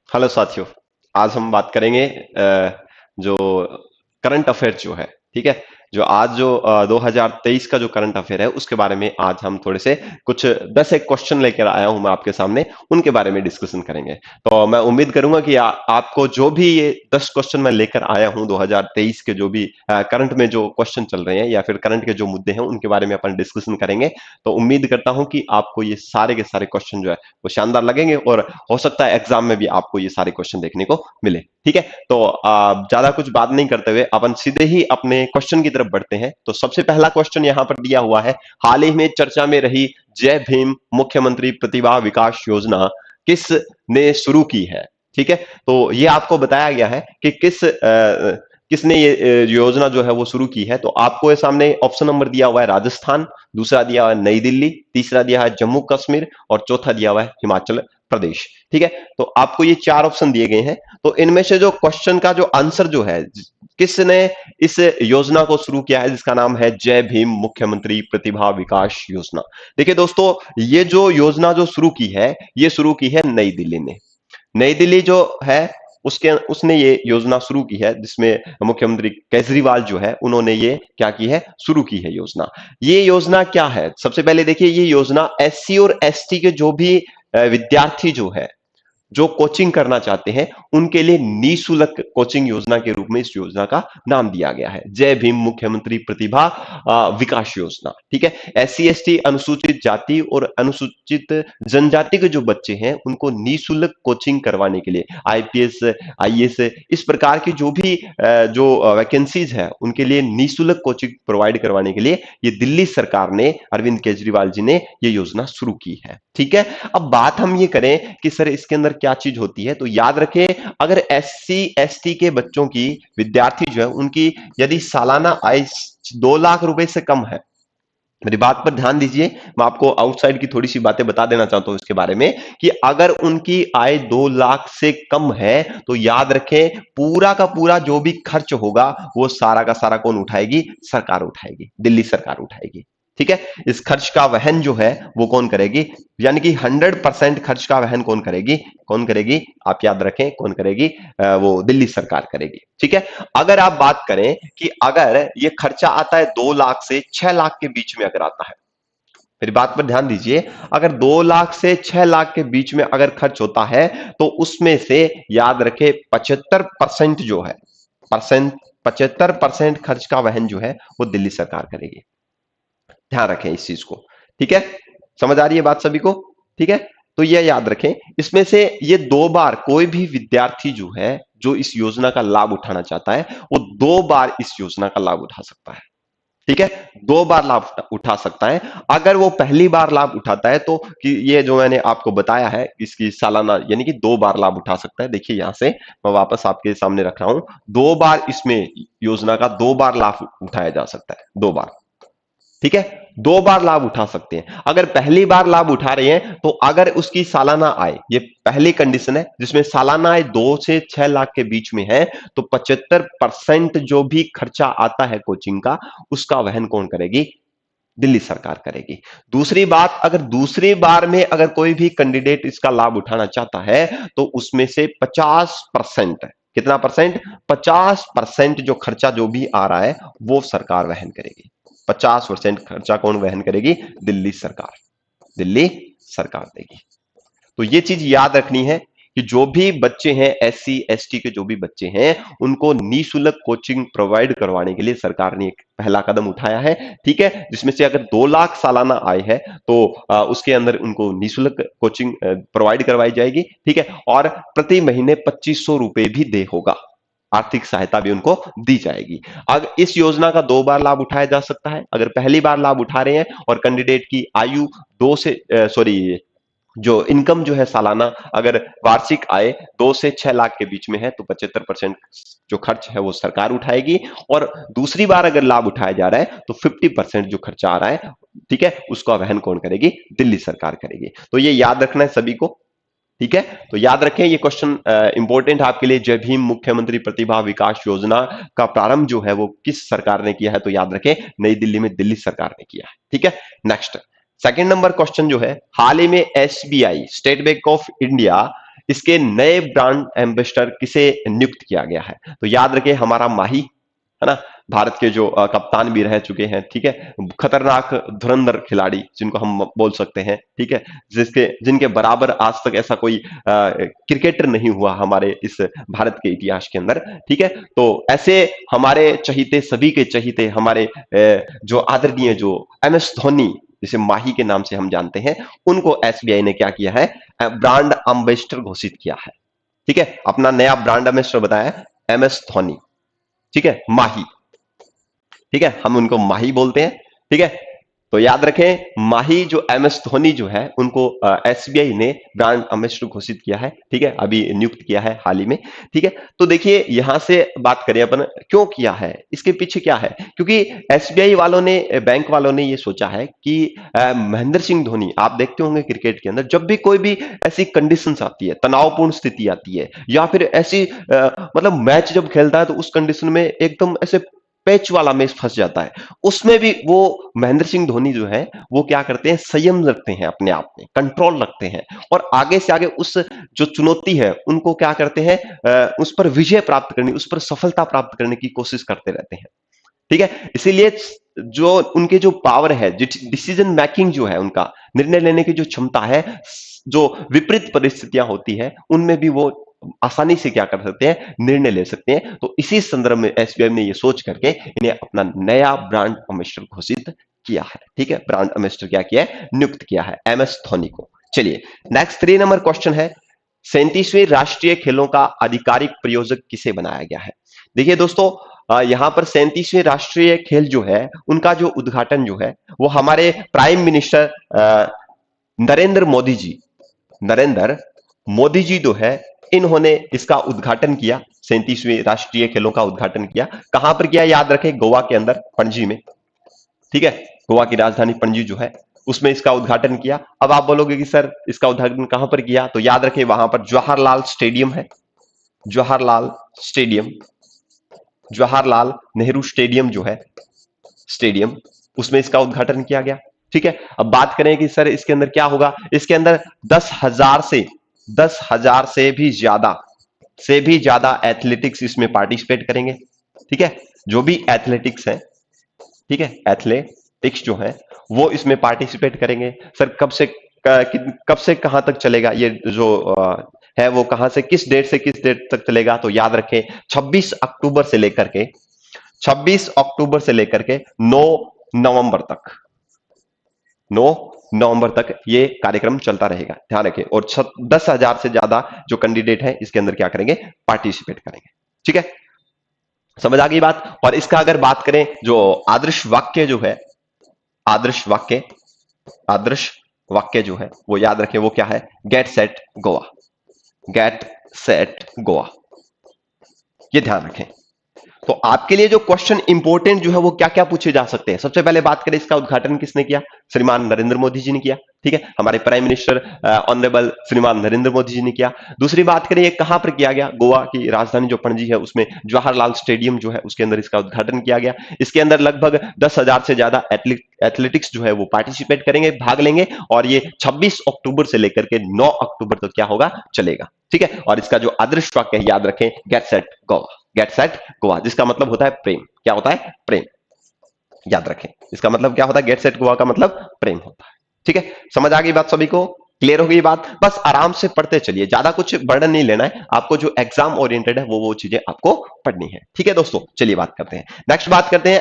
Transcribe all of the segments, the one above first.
Hello साथियों। आज हम बात करेंगे जो करंट अफेयर जो है, ठीक है। जो आज जो 2023 का जो करंट अफेयर है उसके बारे में आज हम थोड़े से कुछ 10 एक क्वेश्चन लेकर आया हूं मैं आपके सामने, उनके बारे में डिस्कशन करेंगे। तो मैं उम्मीद करूंगा कि आपको जो भी ये 10 क्वेश्चन मैं लेकर आया हूं 2023 के जो भी करंट में जो क्वेश्चन चल रहे हैं या फिर करंट के जो मुद्दे हैं उनके बारे में अपन डिस्कशन करेंगे। तो उम्मीद करता हूं कि आपको ये सारे के सारे क्वेश्चन जो है वो शानदार लगेंगे और हो सकता है एग्जाम में भी आपको ये सारे क्वेश्चन देखने को मिले, ठीक है। तो ज्यादा कुछ बात नहीं करते हुए अपन सीधे ही अपने क्वेश्चन की तरफ बढ़ते हैं। तो सबसे पहला क्वेश्चन यहां पर दिया हुआ है, हाल ही में चर्चा में रही जय भीम मुख्यमंत्री प्रतिभा विकास योजना किस ने शुरू की है, ठीक है। तो ये आपको बताया गया है कि किसने ये योजना जो है वो शुरू की है। तो आपको ये सामने ऑप्शन नंबर दिया हुआ है राजस्थान, दूसरा दिया हुआ है नई दिल्ली, तीसरा दिया है जम्मू कश्मीर और चौथा दिया हुआ है हिमाचल प्रदेश, ठीक है। तो आपको ये चार ऑप्शन दिए गए हैं। तो इनमें से जो क्वेश्चन का जो आंसर जो है, किसने इस योजना को शुरू किया है, जिसका नाम है जय भीम मुख्यमंत्री प्रतिभा विकास योजना। देखिए दोस्तों, ये जो योजना जो शुरू की है ये शुरू की है नई दिल्ली ने। नई दिल्ली जो है उसके उसने ये योजना शुरू की है, जिसमें मुख्यमंत्री केजरीवाल जो है उन्होंने ये क्या की है, शुरू की है योजना। ये योजना क्या है, सबसे पहले देखिए, ये योजना एससी और एसटी के जो भी विद्यार्थी जो है, जो कोचिंग करना चाहते हैं उनके लिए निःशुल्क कोचिंग योजना के रूप में इस योजना का नाम दिया गया है, जय भीम मुख्यमंत्री प्रतिभा विकास योजना, ठीक है। एससी एसटी अनुसूचित जाति और अनुसूचित जनजाति के जो बच्चे हैं उनको निःशुल्क कोचिंग करवाने के लिए, आईपीएस आईएएस इस प्रकार की जो भी जो वैकेंसीज है उनके लिए निःशुल्क कोचिंग प्रोवाइड करवाने के लिए ये दिल्ली सरकार ने, अरविंद केजरीवाल जी ने ये योजना शुरू की है, ठीक है। अब बात हम ये करें कि सर इसके अंदर क्या चीज होती है, तो याद रखें, अगर एससी एसटी के बच्चों की, विद्यार्थी जो है उनकी यदि सालाना आय 2 लाख रुपए से कम है, मेरी बात पर ध्यान दीजिए, मैं आपको आउटसाइड की थोड़ी सी बातें बता देना चाहता हूं इसके बारे में, कि अगर उनकी आय 2 लाख से कम है तो याद रखें पूरा का पूरा जो भी खर्च होगा वो सारा का सारा कौन उठाएगी, सरकार उठाएगी, दिल्ली सरकार उठाएगी, ठीक है। इस खर्च का वहन जो है वो कौन करेगी, यानी कि 100% खर्च का वहन कौन करेगी, कौन करेगी, आप याद रखें कौन करेगी, वो दिल्ली सरकार करेगी, ठीक है। अगर आप बात करें कि अगर ये खर्चा आता है 2 लाख से 6 लाख के बीच में अगर आता है, मेरी बात पर ध्यान दीजिए, अगर 2 लाख से 6 लाख के बीच में अगर खर्च होता है तो उसमें से याद रखें 75% जो है, परसेंट 75% खर्च का वहन जो है वो दिल्ली सरकार करेगी। ध्यान रखें इस चीज को, ठीक है। समझ आ रही है बात सभी को, ठीक है। तो यह याद रखें, इसमें से ये 2 बार कोई भी विद्यार्थी जो है जो इस योजना का लाभ उठाना चाहता है वो 2 बार इस योजना का लाभ उठा सकता है, ठीक है। 2 बार लाभ उठा सकता है। अगर वो पहली बार लाभ उठाता है तो कि ये जो मैंने आपको बताया है इसकी सालाना, यानी कि 2 बार लाभ उठा सकता है। देखिए यहां से मैं वापस आपके सामने रख रहा हूं, 2 बार इसमें योजना का 2 बार लाभ उठाया जा सकता है, 2 बार, ठीक है। 2 बार लाभ उठा सकते हैं। अगर पहली बार लाभ उठा रहे हैं तो अगर उसकी सालाना आय, ये पहली कंडीशन है जिसमें सालाना आय 2 से 6 लाख के बीच में है, तो 75% जो भी खर्चा आता है कोचिंग का उसका वहन कौन करेगी, दिल्ली सरकार करेगी। दूसरी बात, अगर दूसरी बार में अगर कोई भी कैंडिडेट इसका लाभ उठाना चाहता है तो उसमें से 50%, कितना परसेंट, 50% जो खर्चा जो भी आ रहा है वो सरकार वहन करेगी। 50% खर्चा कौन वहन करेगी, दिल्ली सरकार, दिल्ली सरकार देगी। तो ये चीज याद रखनी है कि जो भी बच्चे हैं एससी एसटी के, जो भी बच्चे हैं उनको निःशुल्क कोचिंग प्रोवाइड करवाने के लिए सरकार ने एक पहला कदम उठाया है, ठीक है। जिसमें से अगर 2 लाख सालाना आय है तो उसके अंदर उनको निःशुल्क कोचिंग प्रोवाइड करवाई जाएगी, ठीक है। और प्रति महीने 2500 रुपए भी दे होगा, आर्थिक सहायता भी उनको दी जाएगी। अगर इस योजना का 2 बार लाभ उठाया जा सकता है, अगर पहली बार लाभ उठा रहे हैं और कैंडिडेट की आयु दो से सॉरी जो इनकम जो है सालाना, अगर वार्षिक आय 2 से 6 लाख के बीच में है तो 75% जो खर्च है वो सरकार उठाएगी। और दूसरी बार अगर लाभ उठाया जा रहा है तो 50% जो खर्चा आ रहा है, ठीक है, उसका वहन कौन करेगी, दिल्ली सरकार करेगी। तो ये याद रखना है सभी को, ठीक है। तो याद रखें ये क्वेश्चन इंपॉर्टेंट है आपके लिए, जय भीम मुख्यमंत्री प्रतिभा विकास योजना का प्रारंभ जो है वो किस सरकार ने किया है, तो याद रखें नई दिल्ली में दिल्ली सरकार ने किया है, ठीक है। नेक्स्ट, सेकंड नंबर क्वेश्चन जो है, हाल ही में SBI, state bank of India इसके नए ब्रांड एम्बेसडर किसे नियुक्त किया गया है? तो याद रखें, हमारा माही है ना, भारत के जो कप्तान भी रह चुके हैं, ठीक है, खतरनाक धुरंधर खिलाड़ी जिनको हम बोल सकते हैं, ठीक है, जिनके बराबर आज तक ऐसा कोई क्रिकेटर नहीं हुआ हमारे इस भारत के इतिहास के अंदर, ठीक है। तो ऐसे हमारे चहीते, सभी के चहीते, हमारे जो आदरणीय जो एमएस धोनी, जिसे माही के नाम से हम जानते हैं, उनको एसबीआई ने क्या किया है, ब्रांड एम्बेसडर घोषित किया है, ठीक है। अपना नया ब्रांड एम्बेसडर बताया एमएस धोनी, ठीक है, माही, ठीक है, हम उनको माही बोलते हैं, ठीक है। तो याद रखें, माही जो एमएस धोनी जो है, उनको एसबीआई ने ब्रांड एम्बेसडर घोषित किया है, ठीक है, अभी नियुक्त किया है हाल ही में, ठीक है। तो देखिए यहां से बात करें अपन, क्यों किया है, इसके पीछे क्या है, क्योंकि एसबीआई वालों ने, बैंक वालों ने ये सोचा है कि महेंद्र सिंह धोनी, आप देखते होंगे क्रिकेट के अंदर जब भी कोई भी ऐसी कंडीशंस आती है, तनावपूर्ण स्थिति आती है, या फिर ऐसी मतलब मैच जब खेलता है तो उस कंडीशन में एकदम ऐसे पैच वाला मैच फंस जाता है, उसमें भी वो महेंद्र सिंह धोनी जो है, वो क्या करते हैं, संयम रखते हैं, अपने आप में कंट्रोल रखते हैं, और आगे से आगे उस जो चुनौती है उनको क्या करते हैं, उस पर विजय प्राप्त करने, उस पर सफलता प्राप्त करने की कोशिश करते रहते हैं, ठीक है। इसीलिए जो उनके जो पावर है, डिसीजन मेकिंग जो है, उनका निर्णय लेने की जो क्षमता है, जो विपरीत परिस्थितियां होती है उनमें भी वो आसानी से क्या कर सकते हैं, निर्णय ले सकते हैं। तो इसी संदर्भ में एसबीआई ने ये सोच करके इन्हें अपना नया ब्रांड एम्बेसडर घोषित किया है, ठीक है, ब्रांड एम्बेसडर क्या किया है, नियुक्त किया है एमएस धोनी को। चलिए नेक्स्ट 3 नंबर क्वेश्चन है, 37वें राष्ट्रीय खेलों का आधिकारिक प्रायोजक किसे बनाया गया है? देखिए दोस्तों, यहां पर 37वें राष्ट्रीय खेल जो है, उनका जो उद्घाटन जो है, वो हमारे प्राइम मिनिस्टर नरेंद्र मोदी जी, नरेंद्र मोदी जी जो है, इन्होंने इसका उद्घाटन किया, 37वें राष्ट्रीय खेलों का उद्घाटन किया। कहां पर किया, याद रखें, गोवा के अंदर, पणजी में, ठीक है, गोवा की राजधानी पणजी जो है, उसमें इसका उद्घाटन किया। अब आप बोलोगे कि सर इसका उद्घाटन कहां पर किया, तो याद रखें, वहां पर जवाहरलाल स्टेडियम है, जवाहरलाल स्टेडियम, जवाहरलाल नेहरू स्टेडियम जो है, स्टेडियम, उसमें इसका उद्घाटन किया गया, ठीक है। अब बात करें कि सर इसके अंदर क्या होगा, इसके अंदर 10,000 से भी ज्यादा एथलेटिक्स इसमें पार्टिसिपेट करेंगे, ठीक है, जो भी एथलेटिक्स है, ठीक है, एथलेटिक्स जो है वो इसमें पार्टिसिपेट करेंगे। सर कब से कहां तक चलेगा ये जो है, वो कहां से किस डेट से किस डेट तक चलेगा, तो याद रखें 26 अक्टूबर से लेकर के 9 नवंबर तक, 9 नवंबर तक ये कार्यक्रम चलता रहेगा, ध्यान रखें। और 10,000 से ज्यादा जो कैंडिडेट हैं इसके अंदर क्या करेंगे, पार्टिसिपेट करेंगे, ठीक है, समझ आ गई बात। और इसका अगर बात करें, जो आदर्श वाक्य जो है, आदर्श वाक्य, आदर्श वाक्य जो है, वो याद रखें, वो क्या है, get set Goa, get set Goa, ये ध्यान रखें। तो आपके लिए जो क्वेश्चन इंपॉर्टेंट जो है वो क्या क्या पूछे जा सकते हैं, सबसे पहले बात करें, इसका उद्घाटन किसने किया, श्रीमान नरेंद्र मोदी जी ने किया, ठीक है, हमारे प्राइम मिनिस्टर ऑनरेबल श्रीमान नरेंद्र मोदी जी ने किया। दूसरी बात करें, ये कहां पर किया गया, गोवा की राजधानी जो पणजी है, उसमें जवाहरलाल स्टेडियम जो है उसके अंदर इसका उद्घाटन किया गया। इसके अंदर लगभग 10,000 से ज्यादा एथलेटिक्स जो है वो पार्टिसिपेट करेंगे, भाग लेंगे, और ये 26 अक्टूबर से लेकर के 9 अक्टूबर तक क्या होगा, चलेगा, ठीक है। और इसका जो आदर्श वाक्य है, याद रखें, get set Goa, get set Goa, जिसका मतलब होता है प्रेम, क्या होता है, प्रेम, याद रखें, इसका मतलब क्या होता है, गेट सेट गोवा का मतलब प्रेम होता है, ठीक है। समझ आ गई बात, सभी को क्लियर हो गई बात, बस आराम से पढ़ते चलिए, ज्यादा कुछ बर्डन नहीं लेना है आपको, जो एग्जाम ओरिएंटेड है वो चीजें आपको पढ़नी है, ठीक है दोस्तों। चलिए बात करते हैं, नेक्स्ट बात करते हैं,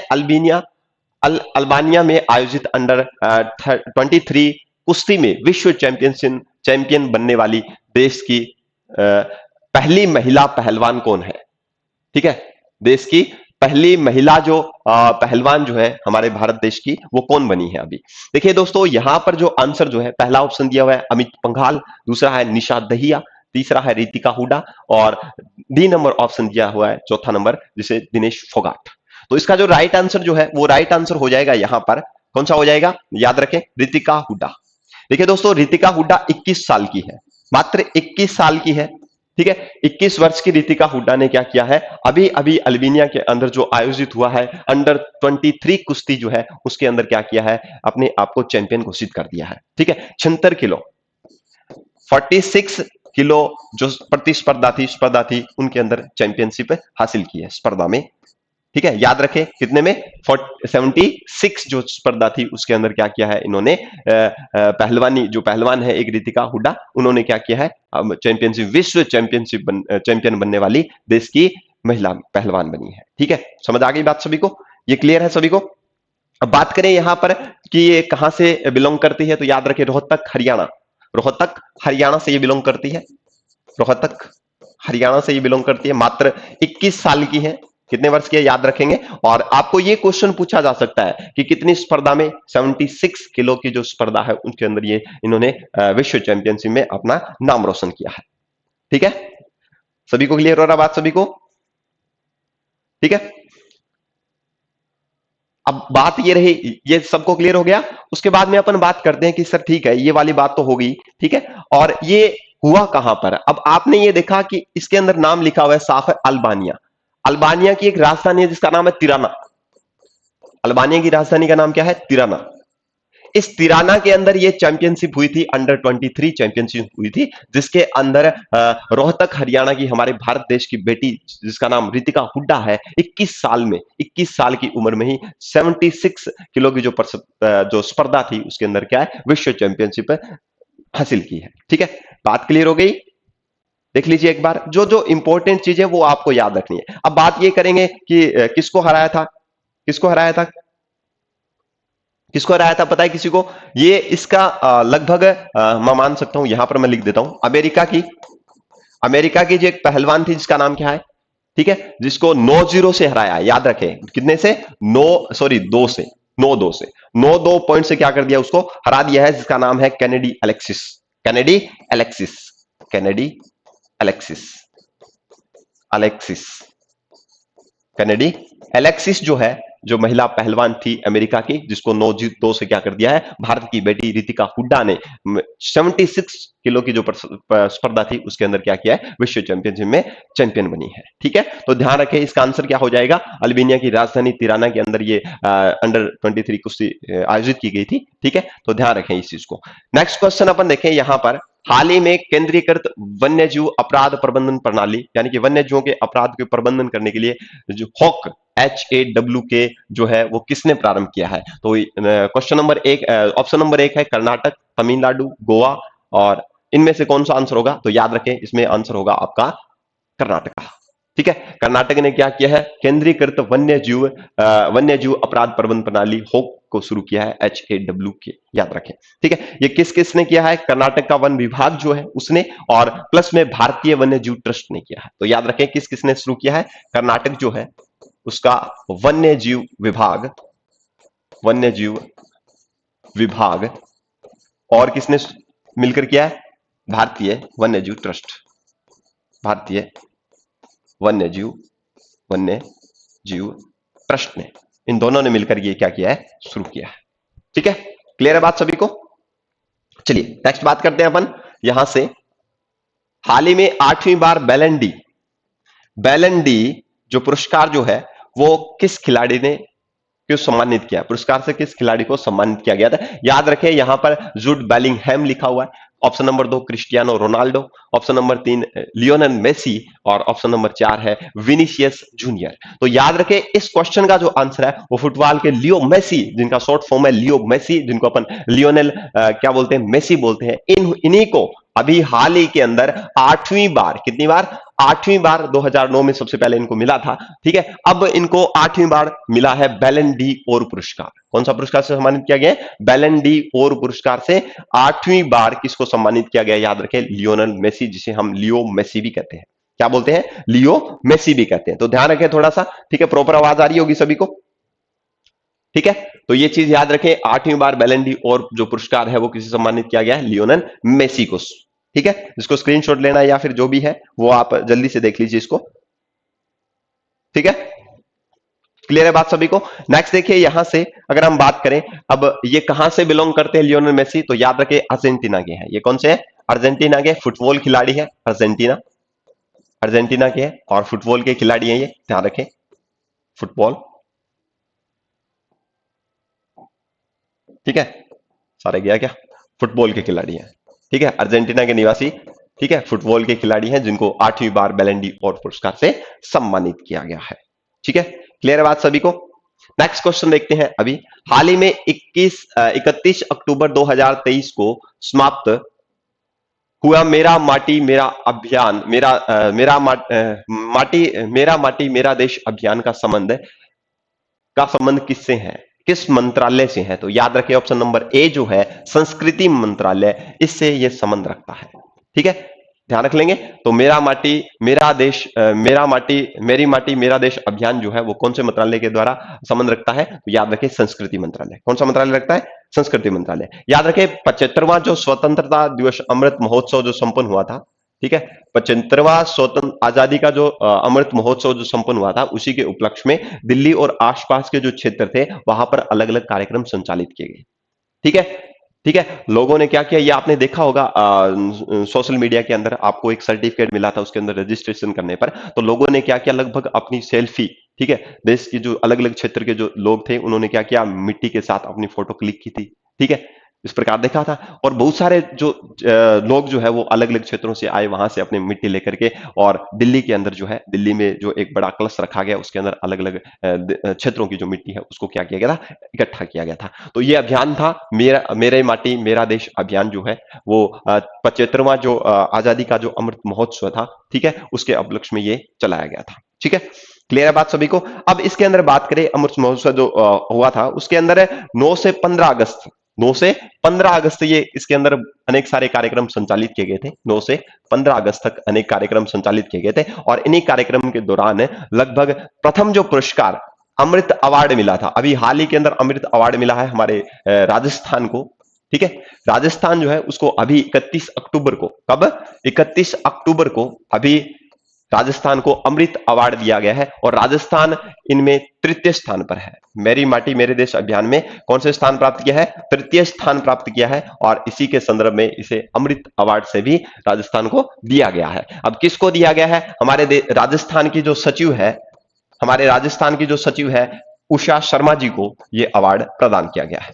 अल्बानिया में आयोजित अंडर 23 कुश्ती में विश्व चैंपियन बनने वाली देश की पहली महिला पहलवान कौन है, ठीक है, देश की पहली महिला जो पहलवान जो है हमारे भारत देश की, वो कौन बनी है अभी। देखिए दोस्तों, यहां पर जो आंसर जो है, पहला ऑप्शन दिया हुआ है अमित पंघाल, दूसरा है निशा दहिया, तीसरा है रितिका हुडा, और डी नंबर ऑप्शन दिया हुआ है, चौथा नंबर, जिसे दिनेश फोगाट। तो इसका जो राइट आंसर जो है, वो राइट आंसर हो जाएगा यहां पर, कौन सा हो जाएगा, याद रखें, रितिका हुडा। देखिए दोस्तों, रितिका हुडा 21 साल की है, मात्र 21 साल की है, ठीक है। 21 वर्ष की रितिका हुड्डा ने क्या किया है, अभी अभी अल्बानिया के अंदर जो आयोजित हुआ है अंडर 23 कुश्ती जो है, उसके अंदर क्या किया है, अपने आप को चैंपियन घोषित कर दिया है, ठीक है। 76 किलो, 46 किलो जो स्पर्धा थी उनके अंदर चैंपियनशिप हासिल की है स्पर्धा में। ठीक है, याद रखें कितने में 76 जो स्पर्धा थी उसके अंदर क्या किया है इन्होंने, पहलवानी जो पहलवान है एक रितिका हुड्डा, उन्होंने क्या किया है, चैंपियनशिप विश्व चैंपियनशिप चैंपियन बनने वाली देश की महिला पहलवान बनी है। ठीक है, समझ आ गई बात सभी को, ये क्लियर है सभी को। अब बात करें यहां पर कि ये कहां से बिलोंग करती है, तो याद रखें रोहतक हरियाणा, रोहतक हरियाणा से ये बिलोंग करती है, रोहतक हरियाणा से ये बिलोंग करती है, मात्र 21 साल की है। कितने वर्ष की है याद रखेंगे। और आपको ये क्वेश्चन पूछा जा सकता है कि कितनी स्पर्धा में, 76 किलो की जो स्पर्धा है उनके अंदर ये इन्होंने विश्व चैंपियनशिप में अपना नाम रोशन किया है। ठीक है, सभी को क्लियर हो रहा बात सभी को, ठीक है। अब बात ये रही, ये सबको क्लियर हो गया। उसके बाद में अपन बात करते हैं कि सर ठीक है ये वाली बात तो हो गई, ठीक है, और ये हुआ कहां पर। अब आपने ये देखा कि इसके अंदर नाम लिखा हुआ है साफ है अल्बानिया, अल्बानिया की एक राजधानी है जिसका नाम है तिराना, अल्बानिया की राजधानी का नाम क्या है, तिराना। इस तिराना के अंदर ये चैंपियनशिप हुई थी, अंडर 23 चैंपियनशिप हुई थी, जिसके अंदर रोहतक हरियाणा की हमारे भारत देश की बेटी जिसका नाम रितिका हुड्डा है, 21 साल में, 21 साल की उम्र में ही 76 किलो की जो स्पर्धा थी उसके अंदर क्या है, विश्व चैंपियनशिप हासिल की है। ठीक है, बात क्लियर हो गई। देख लीजिए एक बार, जो जो इंपॉर्टेंट चीज है वो आपको याद रखनी है। अब बात ये करेंगे कि किसको हराया था, किसको हराया था, किसको हराया था पता है किसी को, ये इसका लगभग मैं मान सकता हूं, यहां पर मैं लिख देता हूं, अमेरिका की जो एक पहलवान थी जिसका नाम क्या है, ठीक है, जिसको 9-0 से हराया, याद रखें कितने से, 2 से, 9-2 से, 9-2 पॉइंट से क्या कर दिया, उसको हरा दिया है, जिसका नाम है Kennedy Alexis, Kennedy Alexis, Kennedy Alexis, Alexis, Kennedy Alexis जो है, जो महिला पहलवान थी अमेरिका की, जिसको 9-2 से क्या कर दिया है भारत की बेटी रितिका हुड्डा ने 76 किलो की जो स्पर्धा थी उसके अंदर क्या किया है, विश्व चैंपियनशिप में चैंपियन बनी है। ठीक है, तो ध्यान रखें इसका आंसर क्या हो जाएगा, अल्बानिया की राजधानी तिराना के अंदर ये अंडर 23 कुश्ती आयोजित की गई थी। ठीक है, तो ध्यान रखें इस चीज को। नेक्स्ट क्वेश्चन अपन देखें यहां पर, हाल ही में केंद्रीकृत वन्यजीव अपराध प्रबंधन प्रणाली, यानी कि वन्यजीवों के अपराध के प्रबंधन करने के लिए जो हॉक HAWK जो है वो किसने प्रारंभ किया है, तो क्वेश्चन नंबर एक, ऑप्शन नंबर 1 है कर्नाटक, तमिलनाडु, गोवा, और इनमें से कौन सा आंसर होगा, तो याद रखें इसमें आंसर होगा आपका कर्नाटक। ठीक है, कर्नाटक ने क्या किया है, केंद्रीकृत वन्यजीव अपराध प्रबंधन प्रणाली हॉक को शुरू किया है, HAWK, याद रखें। ठीक है, ये किस किसने किया है, कर्नाटक का वन विभाग जो है उसने, और प्लस में भारतीय वन्यजीव ट्रस्ट ने किया है। तो याद रखें किस किसने शुरू किया है, कर्नाटक जो है उसका वन्यजीव विभाग, वन्यजीव विभाग, और किसने मिलकर किया है, भारतीय वन्यजीव ट्रस्ट, भारतीय वन्यजीव वन्यजीव ट्रस्ट ने, इन दोनों ने मिलकर ये क्या किया है, शुरू किया है। ठीक है, क्लियर है बात सभी को। चलिए नेक्स्ट बात करते हैं अपन यहां से, हाल ही में 8वीं बार बैलन डी जो पुरस्कार जो है वो किस खिलाड़ी ने क्यों सम्मानित किया, पुरस्कार से किस खिलाड़ी को सम्मानित किया गया था, याद रखें यहां पर जूड बेलिंगहैम लिखा हुआ है, option number 2 Cristiano Ronaldo, option number 3 Lionel Messi, और ऑप्शन नंबर 4 है विनीसियस जूनियर। तो याद रखें इस क्वेश्चन का जो आंसर है वो फुटबॉल के लियो मेसी, जिनका शॉर्ट फॉर्म है लियो मेसी, जिनको अपन लियोनेल क्या बोलते हैं, मेसी बोलते हैं, इन्हीं को अभी हाल ही के अंदर 8वीं बार, कितनी बार, 8वीं बार 2009 में सबसे पहले इनको मिला था। ठीक है, अब इनको 8वीं बार मिला है बैलन डी और पुरस्कार। कौन सा पुरस्कार से सम्मानित किया गया, बैलन डी और पुरस्कार से 8वीं बार किसको सम्मानित किया गया, याद रखें लियोनेल मेसी, जिसे हम लियो मेसी भी कहते हैं। क्या बोलते हैं, लियो मेसी भी कहते हैं। तो ध्यान रखें थोड़ा सा, ठीक है, प्रॉपर आवाज आ रही होगी सभी को। ठीक है, तो ये चीज याद रखें, 8वीं बार बैलन डी और जो पुरस्कार है वो किसे सम्मानित किया गया है, लियोनेल मेसी को। ठीक है, जिसको स्क्रीनशॉट लेना है या फिर जो भी है वो आप जल्दी से देख लीजिए इसको। ठीक है, क्लियर है बात सभी को। नेक्स्ट देखिए यहां से अगर हम बात करें, अब ये कहां से बिलोंग करते हैं लियोनेल मेसी, तो याद रखें अर्जेंटीना के हैं। ये कौन से हैं, अर्जेंटीना के फुटबॉल खिलाड़ी है, अर्जेंटीना, अर्जेंटीना के हैं और फुटबॉल के खिलाड़ी हैं ये, ध्यान रखें, फुटबॉल। ठीक है, सारे गया क्या, फुटबॉल के खिलाड़ी हैं। ठीक है, अर्जेंटीना के निवासी ठीक है, फुटबॉल के खिलाड़ी हैं जिनको 8वीं बार बैलन डी और पुरस्कार से सम्मानित किया गया है। ठीक है, क्लियर है बात सभी को। नेक्स्ट क्वेश्चन देखते हैं अभी। हाल ही में 31 अक्टूबर 2023 को समाप्त हुआ मेरा माटी मेरा अभियान मेरा माटी मेरा देश अभियान का संबंध किससे है, किस मंत्रालय से है? तो याद रखिए ऑप्शन नंबर ए जो है संस्कृति मंत्रालय, इससे यह संबंध रखता है। ठीक है, ध्यान रख लेंगे। तो मेरा माटी मेरा देश मेरा माटी मेरी माटी मेरा देश अभियान जो है वो कौन से मंत्रालय के द्वारा संबंध रखता है? तो याद रखिए संस्कृति मंत्रालय। कौन सा मंत्रालय रखता है? संस्कृति मंत्रालय। याद रखिए 75वां जो स्वतंत्रता दिवस अमृत महोत्सव जो संपन्न हुआ था, ठीक है, 75वां स्वतंत्र आजादी का जो अमृत महोत्सव जो संपन्न हुआ था, उसी के उपलक्ष्य में दिल्ली और आसपास के जो क्षेत्र थे वहां पर अलग अलग कार्यक्रम संचालित किए गए। ठीक है, ठीक है। लोगों ने क्या किया ये आपने देखा होगा, सोशल मीडिया के अंदर आपको एक सर्टिफिकेट मिला था उसके अंदर रजिस्ट्रेशन करने पर। तो लोगों ने क्या किया, लगभग अपनी सेल्फी, ठीक है, देश की जो अलग अलग क्षेत्र के जो लोग थे उन्होंने क्या किया, मिट्टी के साथ अपनी फोटो क्लिक की थी। ठीक है, इस प्रकार देखा था। और बहुत सारे जो लोग जो है वो अलग अलग क्षेत्रों से आए, वहां से अपनी मिट्टी लेकर के, और दिल्ली के अंदर जो है, दिल्ली में जो एक बड़ा कलश रखा गया उसके अंदर अलग अलग क्षेत्रों की जो मिट्टी है उसको क्या किया गया था, इकट्ठा किया गया था। तो ये अभियान था मेरा मेरे माटी मेरा देश अभियान जो है वो 75वां जो आजादी का जो अमृत महोत्सव था, ठीक है, उसके उपलक्ष्य में ये चलाया गया था। ठीक है, क्लियर है बात सभी को। अब इसके अंदर बात करें, अमृत महोत्सव जो हुआ था उसके अंदर 9 से 15 अगस्त 9 से 15 अगस्त ये इसके अंदर अनेक सारे कार्यक्रम संचालित किए गए थे। 9 से 15 अगस्त तक अनेक कार्यक्रम संचालित किए गए थे, और इन्हीं कार्यक्रम के दौरान लगभग प्रथम जो पुरस्कार अमृत अवार्ड मिला था, अभी हाल ही के अंदर अमृत अवार्ड मिला है हमारे राजस्थान को। ठीक है, राजस्थान जो है उसको अभी 31 अक्टूबर को, कब, 31 अक्टूबर को अभी राजस्थान को अमृत अवार्ड दिया गया है, और राजस्थान इनमें तृतीय स्थान पर है। मेरी माटी मेरे देश अभियान में कौन से स्थान प्राप्त किया है? तृतीय स्थान प्राप्त किया है, और इसी के संदर्भ में इसे अमृत अवार्ड से भी राजस्थान को दिया गया है। अब किसको दिया गया है? हमारे राजस्थान की जो सचिव है, हमारे राजस्थान की जो सचिव है उषा शर्मा जी को यह अवार्ड प्रदान किया गया है।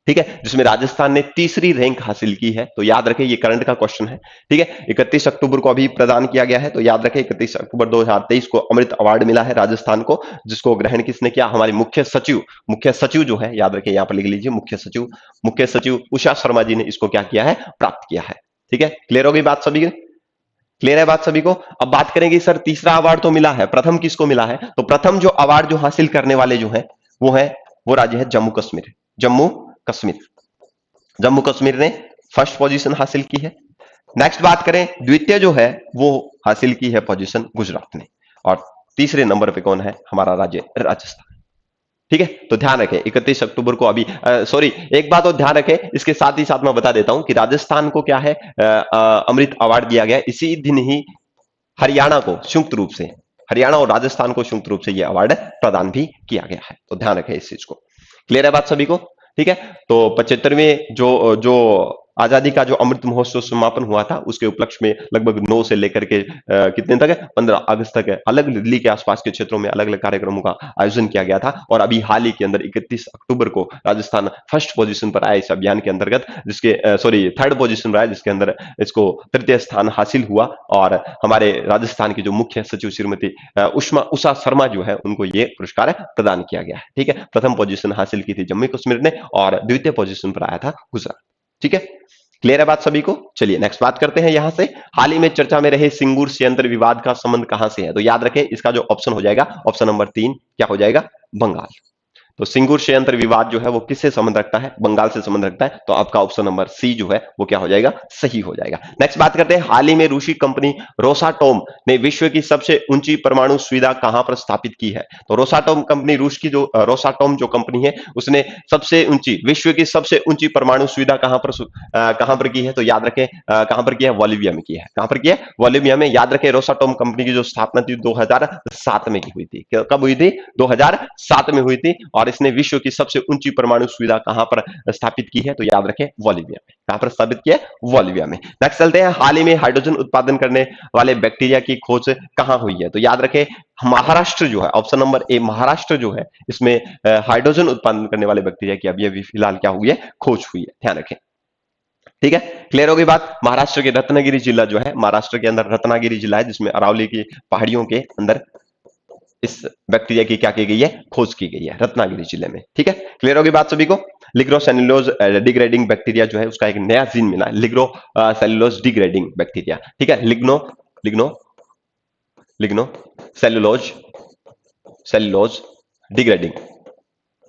ठीक है, जिसमें राजस्थान ने तीसरी रैंक हासिल की है। तो याद रखें ये करंट का क्वेश्चन है। ठीक है, 31 अक्टूबर को अभी प्रदान किया गया है, तो याद रखें 31 अक्टूबर 2023 को अमृत अवार्ड मिला है राजस्थान को, जिसको ग्रहण किसने किया? हमारे मुख्य सचिव जो है, याद रखें यहां पर लिख लीजिए, मुख्य सचिव उषा शर्मा जी ने इसको क्या किया है? प्राप्त किया है। ठीक है, क्लियर हो गई बात सभी? क्लियर है बात सभी को? अब बात करेंगे सर तीसरा अवार्ड तो मिला है, प्रथम किसको मिला है? तो प्रथम जो अवार्ड जो हासिल करने वाले जो है वो राज्य है जम्मू कश्मीर। कश्मीर जम्मू कश्मीर ने फर्स्ट पोजीशन हासिल की है। नेक्स्ट बात करें, द्वितीय जो है वो हासिल की है पोजीशन गुजरात ने, और तीसरे नंबर पे कौन है? हमारा राज्य राजस्थान। ठीक है, तो ध्यान रखें 31 अक्टूबर को अभी सॉरी, एक बात और ध्यान रखें, इसके साथ ही साथ मैं बता देता हूं कि राजस्थान को क्या है, अमृत अवार्ड दिया गया। इसी दिन ही हरियाणा को संयुक्त रूप से, हरियाणा और राजस्थान को संयुक्त रूप से यह अवार्ड प्रदान भी किया गया है। तो ध्यान रखें इस चीज को। क्लियर है बात सभी को? ठीक है, तो 75वें जो जो आजादी का जो अमृत महोत्सव समापन हुआ था उसके उपलक्ष्य में लगभग 9 से लेकर के कितने तक है, 15 अगस्त तक है, अलग दिल्ली के आसपास के क्षेत्रों में अलग अलग कार्यक्रमों का आयोजन किया गया था। और अभी हाल ही के अंदर 31 अक्टूबर को राजस्थान फर्स्ट पोजीशन पर आया इस अभियान के अंतर्गत, जिसके सॉरी थर्ड पोजीशन पर आया, जिसके अंदर इसको तृतीय स्थान हासिल हुआ। और हमारे राजस्थान की जो मुख्य सचिव श्रीमती उषा शर्मा जो है उनको ये पुरस्कार प्रदान किया गया है। ठीक है, प्रथम पोजीशन हासिल की थी जम्मू कश्मीर ने, और द्वितीय पोजीशन पर आया था गुजरात। ठीक है, क्लियर है बात सभी को? चलिए नेक्स्ट बात करते हैं यहां से। हाल ही में चर्चा में रहे सिंगूर संयंत्र विवाद का संबंध कहां से है? तो याद रखें इसका जो ऑप्शन हो जाएगा, ऑप्शन नंबर 3 क्या हो जाएगा? बंगाल। तो सिंगूर संयंत्र विवाद जो है वो किससे संबंध रखता है? बंगाल से संबंध रखता है। तो आपका ऑप्शन नंबर सी जो है वो क्या हो जाएगा? सही हो जाएगा। नेक्स्ट बात करते हैं, हाल ही में रूसी कंपनी रोसाटोम ने विश्व की सबसे ऊंची परमाणु सुविधा कहां पर स्थापित की है? तो रोसाटोम कंपनी, रूस की जो रोसाटोम जो कंपनी है उसने सबसे ऊंची, विश्व की सबसे ऊंची परमाणु सुविधा कहां पर की है? तो याद रखें कहां पर की है? बोलिविया में की है। कहां पर की है? बोलिविया में। याद रखें रोसाटोम कंपनी की जो स्थापना थी 2007 में की हुई थी। कब हुई थी? 2007 में हुई थी। और इसने विश्व की सबसे ऊंची परमाणु सुविधा कहां पर स्थापित की है? तो याद रखें बोलिविया में। कहां पर स्थापित किया है? बोलिविया में। नेक्स्ट चलते हैं, हाल ही में हाइड्रोजन उत्पादन करने वाले बैक्टीरिया की खोज कहां हुई है? तो याद रखें महाराष्ट्र जो है, ऑप्शन नंबर ए महाराष्ट्र जो है, इसमें हाइड्रोजन उत्पादन करने वाले बैक्टीरिया की अभी अभी फिलहाल क्या हुई है? खोज हुई है। ध्यान रखें। ठीक है, क्लियर होगी बात। महाराष्ट्र के रत्नागिरी जिला जो है, महाराष्ट्र के अंदर रत्नागिरी जिला है जिसमें अरावली की पहाड़ियों के अंदर इस बैक्टीरिया की क्या की गई है, खोज की गई है रत्नागिरी जिले में। ठीक है, क्लियर होगी बात सभी को। लिग्नोसेल्यूलोज डिग्रेडिंग बैक्टीरिया जो है उसका एक नया जीन मिला है, लिग्नो सेल्यूलोज डिग्रेडिंग बैक्टीरिया। ठीक है, ligno ligno ligno cellulose cellulose degrading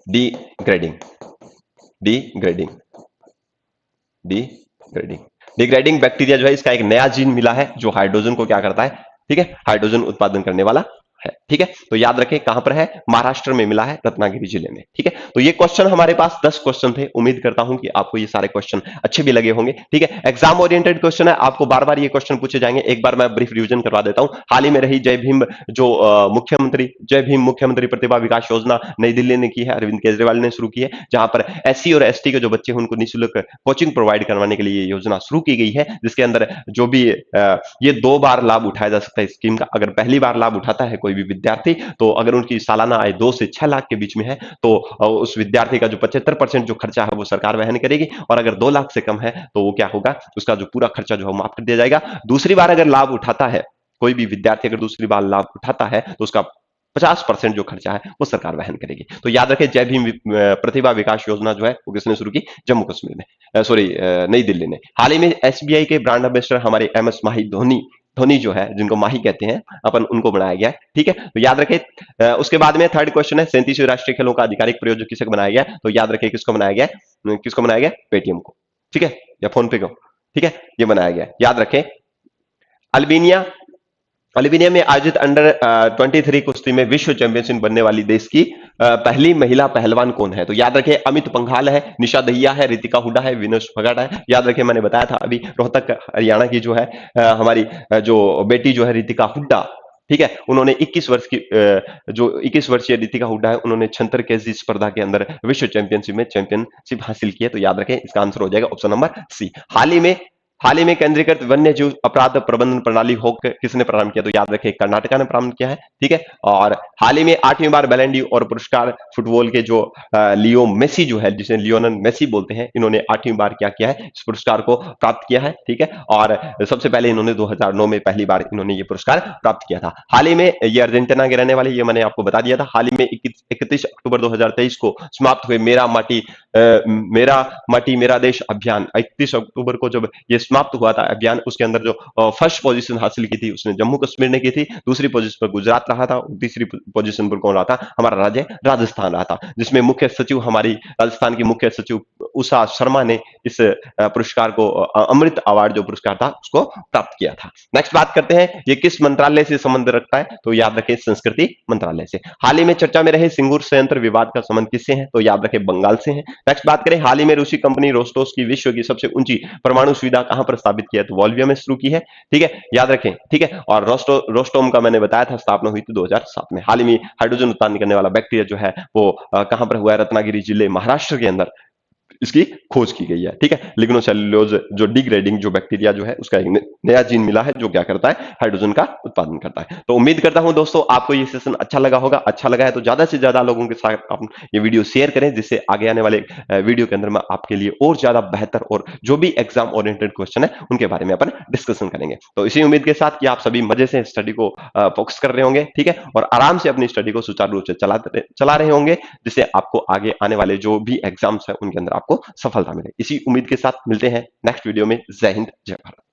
degrading degrading degrading degrading bacteria जो है इसका एक नया जीन मिला है जो हाइड्रोजन को क्या करता है, ठीक है, हाइड्रोजन उत्पादन करने वाला है। ठीक है, तो याद रखें कहां पर है, महाराष्ट्र में मिला है, रत्नागिरी जिले में। ठीक है, तो ये क्वेश्चन हमारे पास 10 क्वेश्चन थे। उम्मीद करता हूं कि आपको ये सारे क्वेश्चन अच्छे भी लगे होंगे। ठीक है, एग्जाम ओरिएंटेड क्वेश्चन है, आपको बार बार ये क्वेश्चन पूछे जाएंगे। एक बार मैं ब्रीफ रिविजन करवा देता हूं। हाल ही में रही जय भीम जो मुख्यमंत्री जय भीम मुख्यमंत्री प्रतिभा विकास योजना नई दिल्ली ने की है, अरविंद केजरीवाल ने शुरू की है, जहां पर एससी और एसटी के जो बच्चे हैं उनको निःशुल्क कोचिंग प्रोवाइड करवाने के लिए ये योजना शुरू की गई है, जिसके अंदर जो भी ये 2 बार लाभ उठाया जा सकता है स्कीम का। अगर पहली बार लाभ उठाता है कोई भी विद्यार्थी, तो अगर उनकी सालाना आय 2 से 6 लाख के बीच में है, तो उस विद्यार्थी का जो 75% जो खर्चा है वो सरकार वहन करेगी। और अगर 2 लाख से कम है तो वो क्या होगा, उसका जो पूरा खर्चा जो है माफ कर दिया जाएगा। दूसरी बार अगर लाभ उठाता है कोई भी विद्यार्थी, अगर दूसरी बार लाभ उठाता है तो उसका 50% जो खर्चा है वो सरकार वहन करेगी। तो याद रखें, जय भीम प्रतिभा विकास योजना जो है वो किसने शुरू की, जम्मू कश्मीर में, सॉरी नई दिल्ली ने। हाल ही में एसबीआई के ब्रांड एम्बेसडर हमारे एम एस माही धोनी धोनी जो है, जिनको माही कहते हैं अपन, उनको बनाया गया है। ठीक है, तो याद रखें। उसके बाद में थर्ड क्वेश्चन है, 37वें राष्ट्रीय खेलों का आधिकारिक प्रयोजक किसे बनाया गया, तो याद रखें किसको बनाया गया, किसको बनाया गया, पेटीएम को। ठीक है, या फोन पे को। ठीक है, ये बनाया गया, याद रखें। अल्बेनिया अल्बेनिया में आयोजित अंडर 23 कुश्ती में विश्व चैंपियनशिप बनने वाली देश की पहली महिला पहलवान कौन है, तो याद रखें अमित पंघाल है, निशा दहिया है, रितिका हुडा है, विनेश फोगाट है। याद रखें, मैंने बताया था अभी रोहतक हरियाणा की जो है हमारी जो बेटी जो है रितिका हुड्डा, ठीक है, उन्होंने 21 वर्ष की जो 21 वर्षीय रितिका हुड्डा है, उन्होंने 76 केजी स्पर्धा के अंदर विश्व चैंपियनशिप में चैंपियनशिप हासिल की है। तो याद रखें इसका आंसर हो जाएगा ऑप्शन नंबर सी। हाल ही में केंद्रीकृत वन्य जीव अपराध प्रबंधन प्रणाली हो किसने प्रारंभ किया, तो याद रखें कर्नाटका ने प्रारंभ किया है। ठीक है, और हाल ही में 8वीं बार बैलेंडी और पुरस्कार फुटबॉल के जो लियो मेसी जो है, जिसे लियोनल मेसी बोलते हैं, इन्होंने 8वीं बार क्या किया है, इस पुरस्कार को प्राप्त किया है। ठीक है, और सबसे पहले इन्होंने 2009 में पहली बार इन्होंने ये पुरस्कार प्राप्त किया था। हाल ही में ये अर्जेंटीना के रहने वाले, ये मैंने आपको बता दिया था। हाल ही में 31 अक्टूबर 2023 को समाप्त हुए मेरा माटी मेरा देश अभियान, 31 अक्टूबर को जब ये समाप्त हुआ था अभियान, उसके अंदर जो फर्स्ट पोजीशन हासिल की थी उसने जम्मू कश्मीर ने की थी, दूसरी पोजीशन पर गुजरात रहा था, तीसरी पोजीशन पर कौन रहा था, हमारा राज्य राजस्थान रहा था, जिसमें मुख्य सचिव हमारी राजस्थान की मुख्य सचिव उषा शर्मा ने इस पुरस्कार को अमृत अवार्ड जो पुरस्कार था उसको प्राप्त किया था। नेक्स्ट बात करते हैं, ये किस मंत्रालय से संबंध रखता है, तो याद रखें संस्कृति मंत्रालय से। हाल ही में चर्चा में रहे सिंगूर संयंत्र विवाद का संबंध किससे है, तो याद रखें बंगाल से है। नेक्स्ट बात करें, हाल ही में रूसी कंपनी रोस्टोस की विश्व की सबसे ऊंची परमाणु सुविधा कहां पर स्थापित की है, तो वॉल्विया में शुरू की है। ठीक है, याद रखें। ठीक है, और रोस्टोम का मैंने बताया था स्थापना हुई थी 2007 में। हाल ही में हाइड्रोजन उत्पादन करने वाला बैक्टीरिया जो है वो कहां पर हुआ है, रत्नागिरी जिले महाराष्ट्र के अंदर इसकी खोज की गई है। ठीक है, लिग्नोसेल्यूलोज जो डिग्रेडिंग जो बैक्टीरिया जो है उसका एक नया जीन मिला है जो क्या करता है, हाइड्रोजन का उत्पादन करता है। तो उम्मीद करता हूं दोस्तों आपको ये सेशन अच्छा लगा होगा। अच्छा लगा है तो ज्यादा से ज्यादा लोगों के साथ आप ये वीडियो शेयर करें, जिससे आगे आने वाले वीडियो के अंदर मैं आपके लिए और ज्यादा बेहतर और जो भी एग्जाम ओरिएंटेड क्वेश्चन है उनके बारे में अपन डिस्कशन करेंगे। तो इसी उम्मीद के साथ कि आप सभी मजे से स्टडी को फोकस कर रहे होंगे, ठीक है, और आराम से अपनी स्टडी को सुचारू रूप से चला रहे होंगे, जिससे आपको आगे आने वाले जो भी एग्जाम्स है उनके अंदर आपको सफलता मिले। इसी उम्मीद के साथ मिलते हैं नेक्स्ट वीडियो में। जय हिंद, जय भारत।